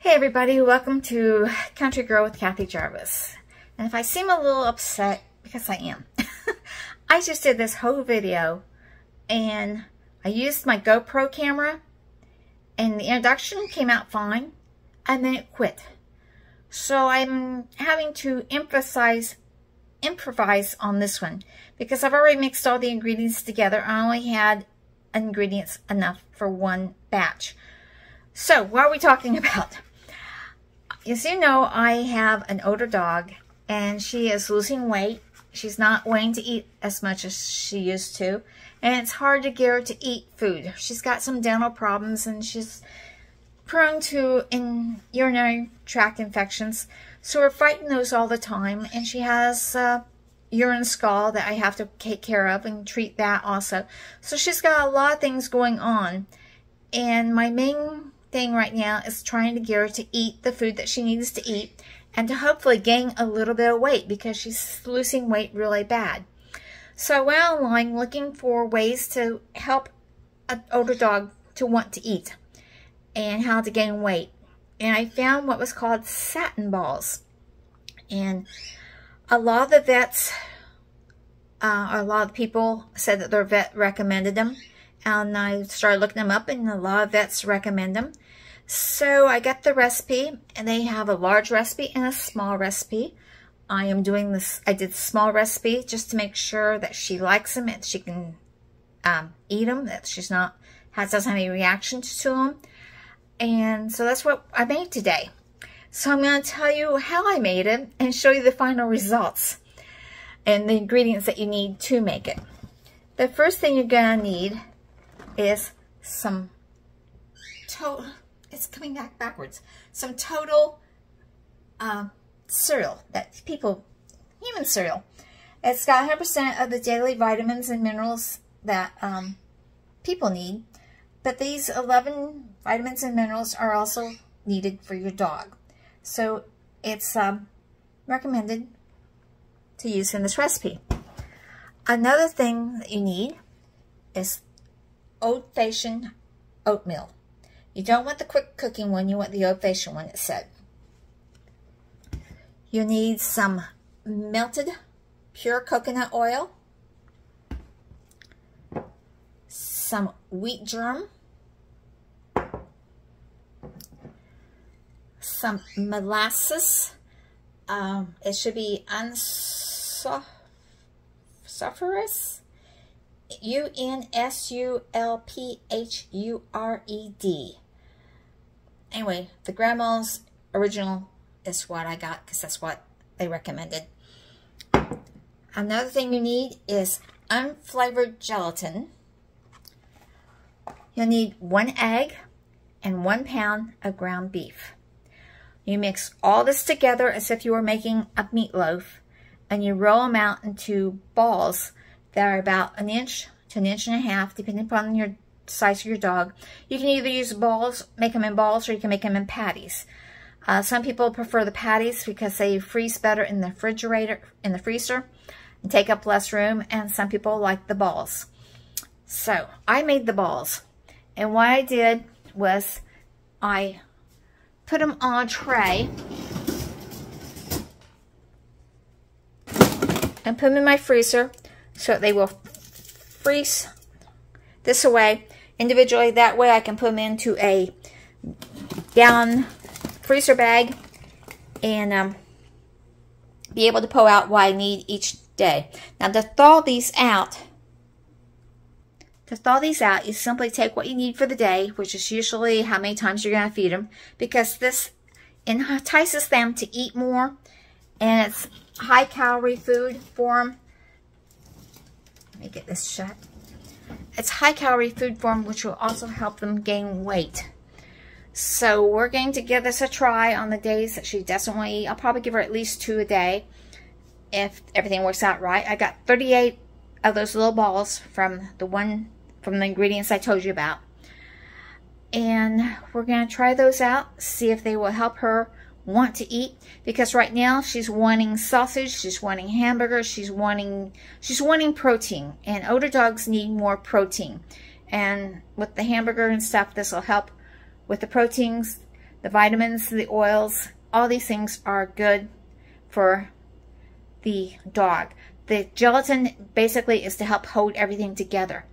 Hey everybody, welcome to Country Girl with Kathy Jarvis. And if I seem a little upset, because I am, I just did this whole video and I used my GoPro camera and the introduction came out fine and then it quit. So I'm having to improvise on this one because I've already mixed all the ingredients together. I only had ingredients enough for one batch. So what are we talking about? As you know, I have an older dog and she is losing weight. She's not wanting to eat as much as she used to. And it's hard to get her to eat food. She's got some dental problems and she's prone to urinary tract infections. So we're fighting those all the time. And she has urine scald that I have to take care of and treat that also. So she's got a lot of things going on. And my main thing right now is trying to get her to eat the food that she needs to eat and to hopefully gain a little bit of weight because she's losing weight really bad. So I went online looking for ways to help an older dog to want to eat and how to gain weight. And I found what was called Satin Balls. And a lot of the vets, a lot of people said that their vet recommended them. And I started looking them up and a lot of vets recommend them. So I got the recipe and they have a large recipe and a small recipe. I am doing this, I did the small recipe just to make sure that she likes them and she can eat them, that she's not, doesn't have any reactions to them. And so that's what I made today. So I'm going to tell you how I made it and show you the final results and the ingredients that you need to make it. The first thing you're going to need is some it's coming backwards. Some total cereal that human cereal. It's got 100% of the daily vitamins and minerals that people need, but these 11 vitamins and minerals are also needed for your dog. So it's recommended to use in this recipe. Another thing that you need is old-fashioned oatmeal. You don't want the quick cooking one, you want the old-fashioned one, it said. You need some melted pure coconut oil, some wheat germ, some molasses. It should be unsulfurous. UNSULPHURED. Anyway, the grandma's original is what I got because that's what they recommended. Another thing you need is unflavored gelatin. You'll need 1 egg and 1 pound of ground beef. You mix all this together as if you were making a meatloaf and you roll them out into balls that are about 1 inch to 1.5 inches, depending upon your size of your dog. You can either use balls, make them in balls, or you can make them in patties. Some people prefer the patties because they freeze better in the refrigerator, in the freezer, and take up less room. And some people like the balls. So I made the balls, and what I did was I put them on a tray and put them in my freezer so they will freeze this away individually. That way I can put them into a gallon freezer bag and be able to pull out what I need each day. Now to thaw these out, you simply take what you need for the day, which is usually how many times you're going to feed them, because this entices them to eat more and it's high calorie food for them. Let me get this shut. It's high calorie food for them, which will also help them gain weight. So we're going to give this a try on the days that she doesn't want to eat. I'll probably give her at least 2 a day if everything works out right. I got 38 of those little balls from the ingredients I told you about. And we're going to try those out, see if they will help her want to eat, because right now she's wanting sausage, she's wanting hamburgers, she's wanting protein, and older dogs need more protein. And with the hamburger and stuff, this will help with the proteins. the vitamins, the oils, all these things are good for the dog. The gelatin basically is to help hold everything together.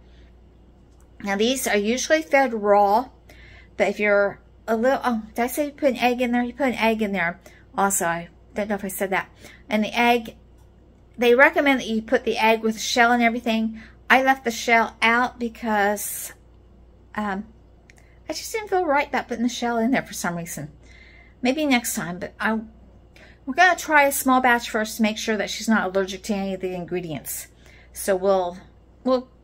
Now these are usually fed raw, but if you're a little, oh, did I say you put an egg in there? You put an egg in there also. I don't know if I said that. And the egg, they recommend that you put the egg with the shell and everything. I left the shell out because I just didn't feel right about putting the shell in there for some reason. Maybe next time, but we're going to try a small batch first to make sure that she's not allergic to any of the ingredients. So we'll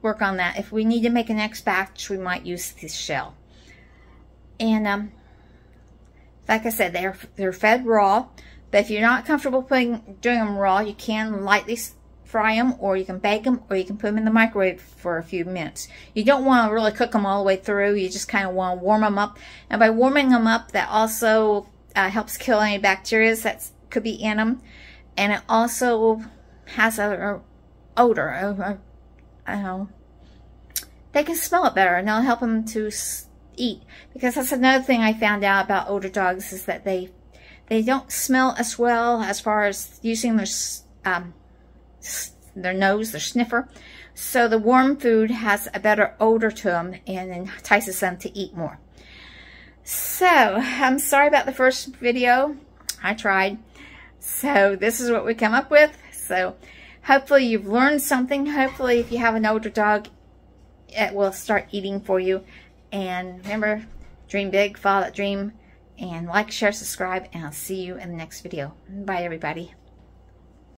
work on that. If we need to make a next batch, we might use the shell. And like I said, they're fed raw. But if you're not comfortable doing them raw, you can lightly fry them, or you can bake them, or you can put them in the microwave for a few minutes. You don't want to really cook them all the way through. You just kind of want to warm them up. And by warming them up, that also helps kill any bacteria that could be in them. And it also has a odor. I don't know. They can smell it better, and it'll help them to eat. Because that's another thing I found out about older dogs, is that they don't smell as well as far as using their nose, their sniffer. So the warm food has a better odor to them and entices them to eat more. So I'm sorry about the first video. I tried. So this is what we come up with. So hopefully you've learned something. Hopefully if you have an older dog, it will start eating for you. And remember, dream big, follow that dream. And like, share, subscribe, and I'll see you in the next video. Bye, everybody.